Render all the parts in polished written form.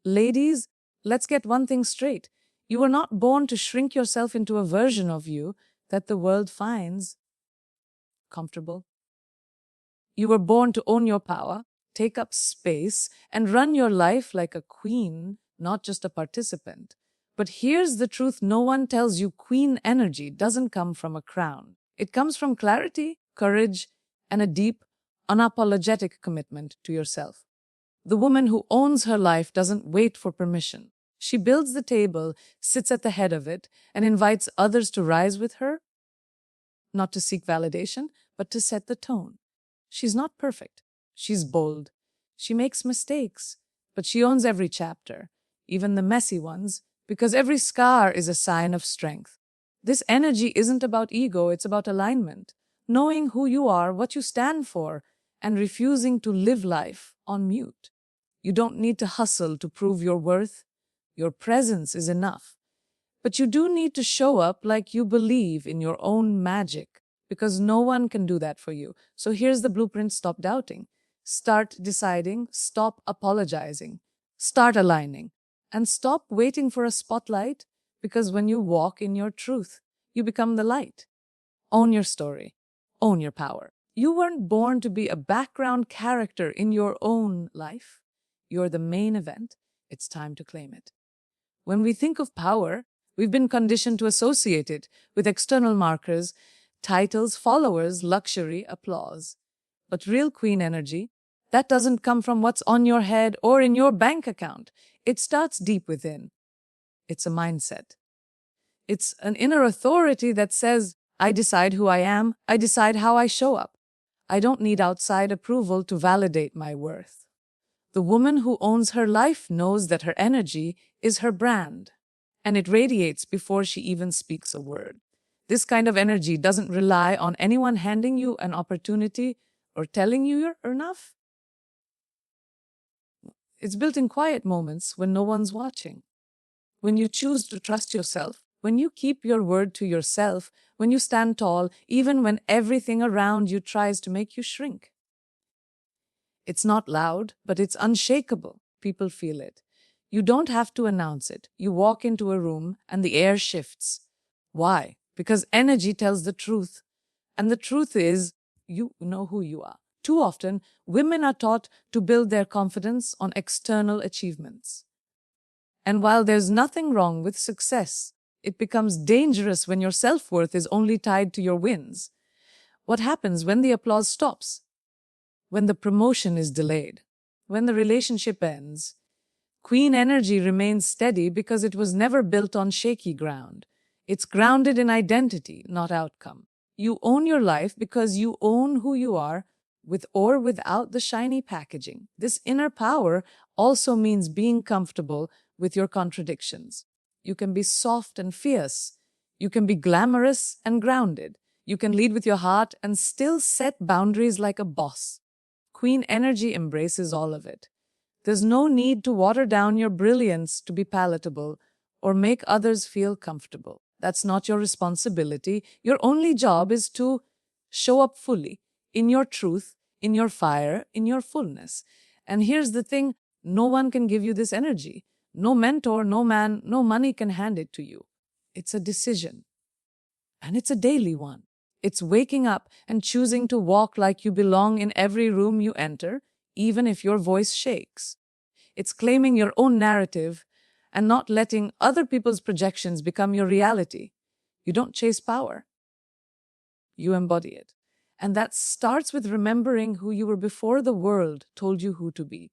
Ladies, let's get one thing straight. You were not born to shrink yourself into a version of you that the world finds comfortable. You were born to own your power, take up space, and run your life like a queen, not just a participant. But here's the truth no one tells you: queen energy doesn't come from a crown. It comes from clarity, courage, and a deep, unapologetic commitment to yourself. The woman who owns her life doesn't wait for permission. She builds the table, sits at the head of it, and invites others to rise with her, not to seek validation, but to set the tone. She's not perfect. She's bold. She makes mistakes, but she owns every chapter, even the messy ones, because every scar is a sign of strength. This energy isn't about ego, it's about alignment, knowing who you are, what you stand for, and refusing to live life on mute. You don't need to hustle to prove your worth. Your presence is enough. But you do need to show up like you believe in your own magic, because no one can do that for you. So here's the blueprint: stop doubting. Start deciding, stop apologizing, start aligning, and stop waiting for a spotlight, because when you walk in your truth, you become the light. Own your story. Own your power. You weren't born to be a background character in your own life. You're the main event. It's time to claim it. When we think of power, we've been conditioned to associate it with external markers, titles, followers, luxury, applause. But real queen energy, that doesn't come from what's on your head or in your bank account. It starts deep within. It's a mindset. It's an inner authority that says, I decide who I am, I decide how I show up. I don't need outside approval to validate my worth. The woman who owns her life knows that her energy is her brand, and it radiates before she even speaks a word. This kind of energy doesn't rely on anyone handing you an opportunity or telling you you're enough. It's built in quiet moments when no one's watching. When you choose to trust yourself, when you keep your word to yourself, when you stand tall, even when everything around you tries to make you shrink. It's not loud, but it's unshakable. People feel it. You don't have to announce it. You walk into a room and the air shifts. Why? Because energy tells the truth. And the truth is, you know who you are. Too often, women are taught to build their confidence on external achievements. And while there's nothing wrong with success, it becomes dangerous when your self-worth is only tied to your wins. What happens when the applause stops? When the promotion is delayed? When the relationship ends? Queen energy remains steady because it was never built on shaky ground. It's grounded in identity, not outcome. You own your life because you own who you are, with or without the shiny packaging. This inner power also means being comfortable with your contradictions. You can be soft and fierce. You can be glamorous and grounded. You can lead with your heart and still set boundaries like a boss. Queen energy embraces all of it. There's no need to water down your brilliance to be palatable or make others feel comfortable. That's not your responsibility. Your only job is to show up fully, in your truth, in your fire, in your fullness. And here's the thing, no one can give you this energy. No mentor, no man, no money can hand it to you. It's a decision. And it's a daily one. It's waking up and choosing to walk like you belong in every room you enter, even if your voice shakes. It's claiming your own narrative and not letting other people's projections become your reality. You don't chase power. You embody it. And that starts with remembering who you were before the world told you who to be.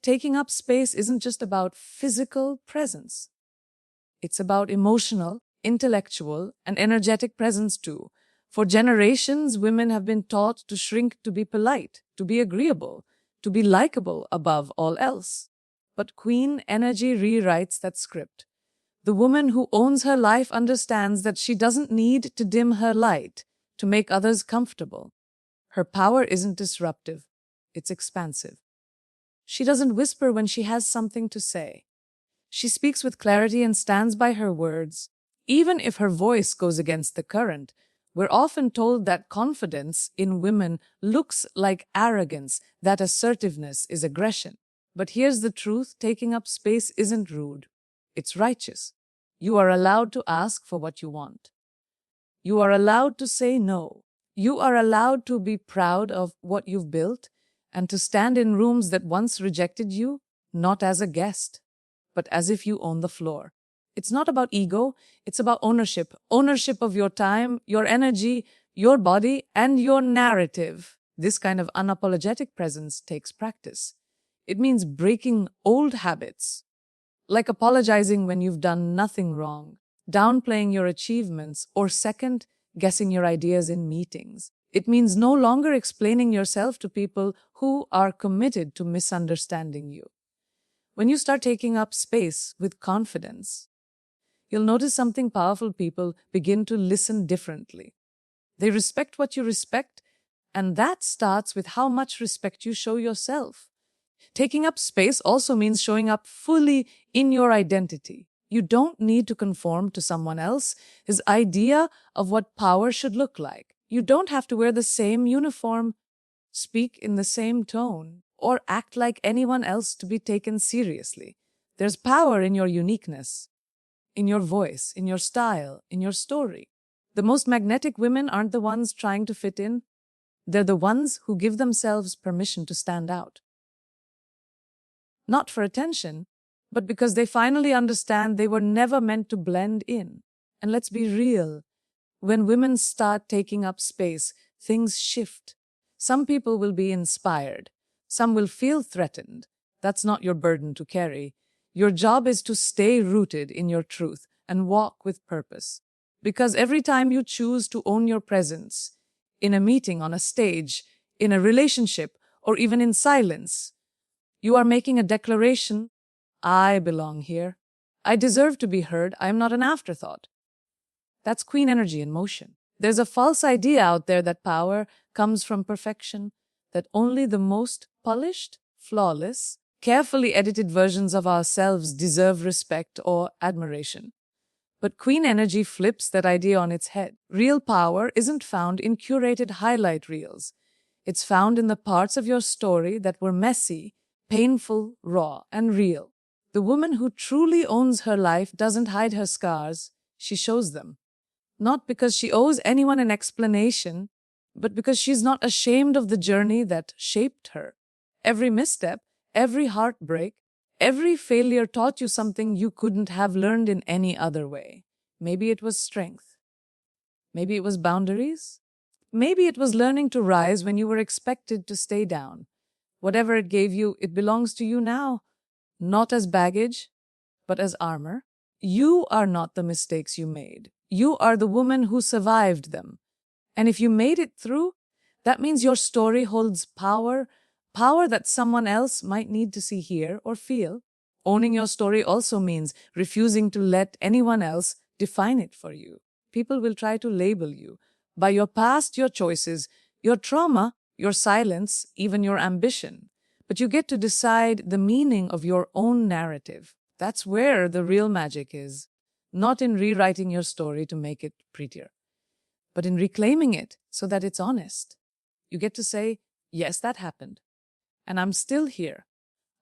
Taking up space isn't just about physical presence. It's about emotional, intellectual, and energetic presence too. For generations, women have been taught to shrink to be polite, to be agreeable, to be likable above all else. But queen energy rewrites that script. The woman who owns her life understands that she doesn't need to dim her light to make others comfortable. Her power isn't disruptive, it's expansive. She doesn't whisper when she has something to say. She speaks with clarity and stands by her words. Even if her voice goes against the current, we're often told that confidence in women looks like arrogance, that assertiveness is aggression. But here's the truth: taking up space isn't rude, it's righteous. You are allowed to ask for what you want. You are allowed to say no. You are allowed to be proud of what you've built and to stand in rooms that once rejected you, not as a guest, but as if you own the floor. It's not about ego, it's about ownership. Ownership of your time, your energy, your body, and your narrative. This kind of unapologetic presence takes practice. It means breaking old habits, like apologizing when you've done nothing wrong, downplaying your achievements, or second, guessing your ideas in meetings. It means no longer explaining yourself to people who are committed to misunderstanding you. When you start taking up space with confidence, you'll notice something powerful. People begin to listen differently. They respect what you respect, and that starts with how much respect you show yourself. Taking up space also means showing up fully in your identity. You don't need to conform to someone else's idea of what power should look like. You don't have to wear the same uniform, speak in the same tone, or act like anyone else to be taken seriously. There's power in your uniqueness, in your voice, in your style, in your story. The most magnetic women aren't the ones trying to fit in. They're the ones who give themselves permission to stand out. Not for attention, but because they finally understand they were never meant to blend in. And let's be real, when women start taking up space, things shift. Some people will be inspired. Some will feel threatened. That's not your burden to carry. Your job is to stay rooted in your truth and walk with purpose. Because every time you choose to own your presence, in a meeting, on a stage, in a relationship, or even in silence, you are making a declaration: I belong here. I deserve to be heard. I am not an afterthought. That's queen energy in motion. There's a false idea out there that power comes from perfection, that only the most polished, flawless, carefully edited versions of ourselves deserve respect or admiration. But queen energy flips that idea on its head. Real power isn't found in curated highlight reels. It's found in the parts of your story that were messy, painful, raw, and real. The woman who truly owns her life doesn't hide her scars, she shows them. Not because she owes anyone an explanation, but because she's not ashamed of the journey that shaped her. Every misstep, every heartbreak, every failure taught you something you couldn't have learned in any other way. Maybe it was strength. Maybe it was boundaries. Maybe it was learning to rise when you were expected to stay down. Whatever it gave you, it belongs to you now, not as baggage, but as armor. You are not the mistakes you made. You are the woman who survived them. And if you made it through, that means your story holds power, power that someone else might need to see, hear, or feel. Owning your story also means refusing to let anyone else define it for you. People will try to label you by your past, your choices, your trauma, your silence, even your ambition. But you get to decide the meaning of your own narrative. That's where the real magic is. Not in rewriting your story to make it prettier, but in reclaiming it so that it's honest. You get to say, yes, that happened. And I'm still here.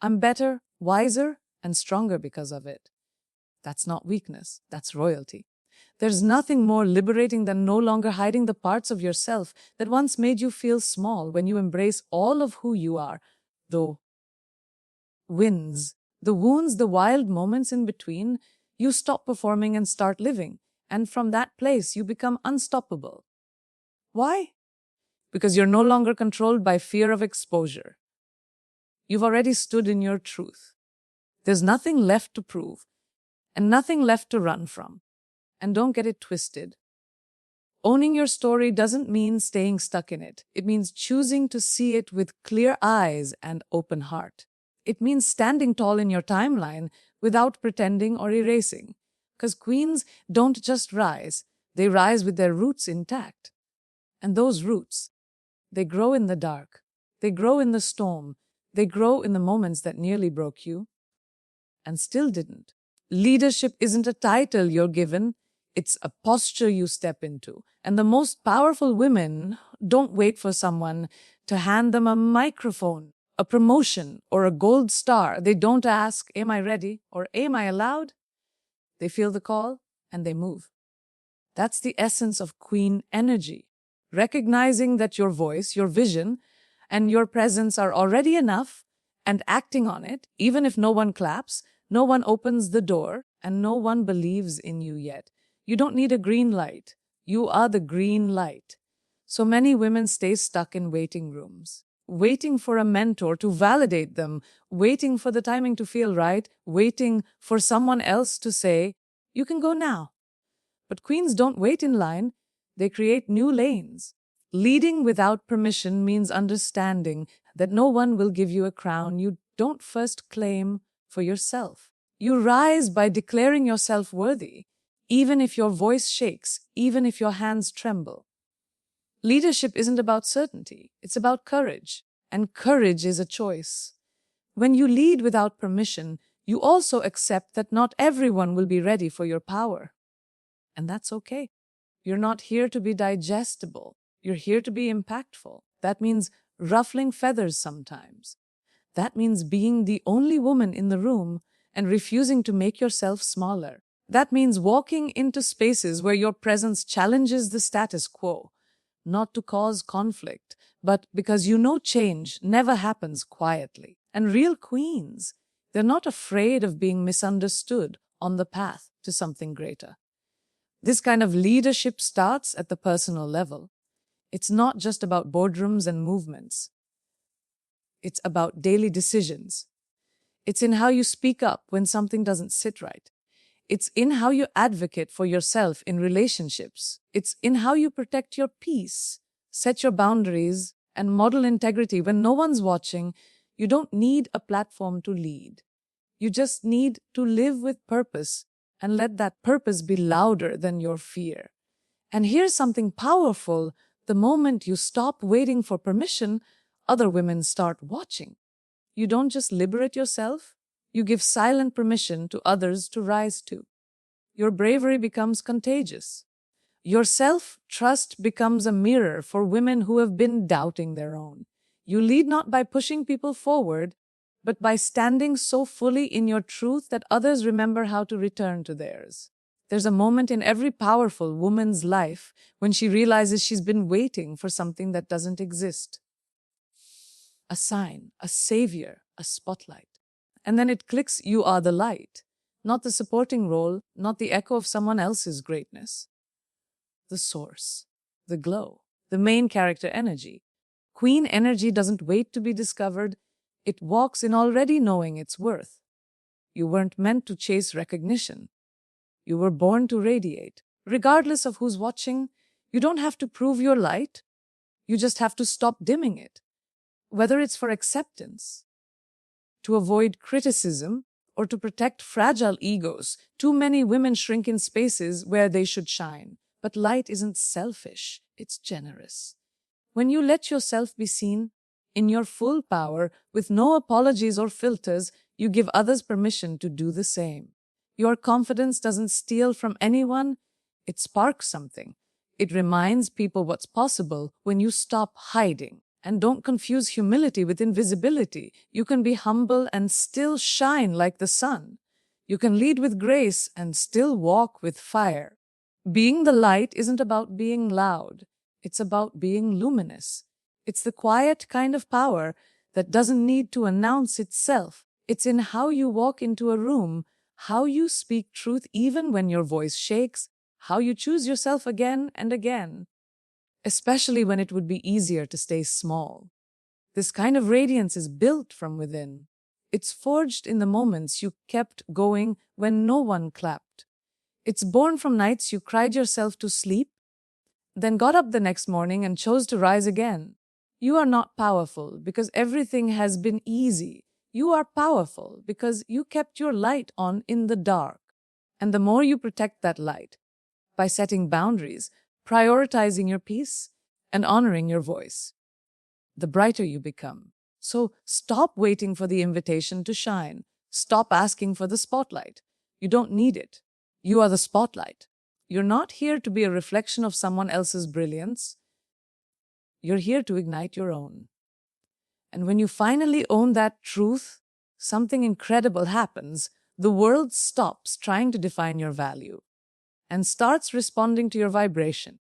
I'm better, wiser, and stronger because of it. That's not weakness. That's royalty. There's nothing more liberating than no longer hiding the parts of yourself that once made you feel small. When you embrace all of who you are, the wins, the wounds, the wild moments in between, you stop performing and start living. And from that place, you become unstoppable. Why? Because you're no longer controlled by fear of exposure. You've already stood in your truth. There's nothing left to prove and nothing left to run from. And don't get it twisted. Owning your story doesn't mean staying stuck in it. It means choosing to see it with clear eyes and open heart. It means standing tall in your timeline without pretending or erasing. Because queens don't just rise, they rise with their roots intact. And those roots, they grow in the dark, they grow in the storm, they grow in the moments that nearly broke you and still didn't. Leadership isn't a title you're given, it's a posture you step into. And the most powerful women don't wait for someone to hand them a microphone. a promotion, or a gold star, they don't ask, "Am I ready?" or "Am I allowed?" They feel the call and they move. That's the essence of queen energy. Recognizing that your voice, your vision, and your presence are already enough and acting on it, even if no one claps, no one opens the door, and no one believes in you yet. You don't need a green light. You are the green light. So many women stay stuck in waiting rooms, waiting for a mentor to validate them, waiting for the timing to feel right, waiting for someone else to say, "You can go now." But queens don't wait in line, they create new lanes. Leading without permission means understanding that no one will give you a crown you don't first claim for yourself. You rise by declaring yourself worthy, even if your voice shakes, even if your hands tremble. Leadership isn't about certainty, it's about courage, and courage is a choice. When you lead without permission, you also accept that not everyone will be ready for your power. And that's okay. You're not here to be digestible. You're here to be impactful. That means ruffling feathers sometimes. That means being the only woman in the room and refusing to make yourself smaller. That means walking into spaces where your presence challenges the status quo, not to cause conflict, but because you know change never happens quietly. And real queens, they're not afraid of being misunderstood on the path to something greater. This kind of leadership starts at the personal level. It's not just about boardrooms and movements. It's about daily decisions. It's in how you speak up when something doesn't sit right. It's in how you advocate for yourself in relationships. It's in how you protect your peace, set your boundaries, and model integrity when no one's watching. You don't need a platform to lead. You just need to live with purpose and let that purpose be louder than your fear. And here's something powerful. The moment you stop waiting for permission, other women start watching. You don't just liberate yourself, you give silent permission to others to rise too. Your bravery becomes contagious. Your self-trust becomes a mirror for women who have been doubting their own. You lead not by pushing people forward, but by standing so fully in your truth that others remember how to return to theirs. There's a moment in every powerful woman's life when she realizes she's been waiting for something that doesn't exist. A sign, a savior, a spotlight. And then it clicks, you are the light, not the supporting role, not the echo of someone else's greatness. The source, the glow, the main character energy. Queen energy doesn't wait to be discovered, it walks in already knowing its worth. You weren't meant to chase recognition. You were born to radiate. Regardless of who's watching, you don't have to prove your light, you just have to stop dimming it. Whether it's for acceptance, to avoid criticism, or to protect fragile egos, too many women shrink in spaces where they should shine. But light isn't selfish, it's generous. When you let yourself be seen in your full power, with no apologies or filters, you give others permission to do the same. Your confidence doesn't steal from anyone, it sparks something. It reminds people what's possible when you stop hiding. And don't confuse humility with invisibility. You can be humble and still shine like the sun. You can lead with grace and still walk with fire. Being the light isn't about being loud. It's about being luminous. It's the quiet kind of power that doesn't need to announce itself. It's in how you walk into a room, how you speak truth even when your voice shakes, how you choose yourself again and again, especially when it would be easier to stay small. This kind of radiance is built from within. It's forged in the moments you kept going when no one clapped. It's born from nights you cried yourself to sleep, then got up the next morning and chose to rise again. You are not powerful because everything has been easy. You are powerful because you kept your light on in the dark. And the more you protect that light, by setting boundaries, prioritizing your peace, and honoring your voice, the brighter you become. So stop waiting for the invitation to shine. Stop asking for the spotlight. You don't need it. You are the spotlight. You're not here to be a reflection of someone else's brilliance. You're here to ignite your own. And when you finally own that truth, something incredible happens. The world stops trying to define your value and starts responding to your vibration.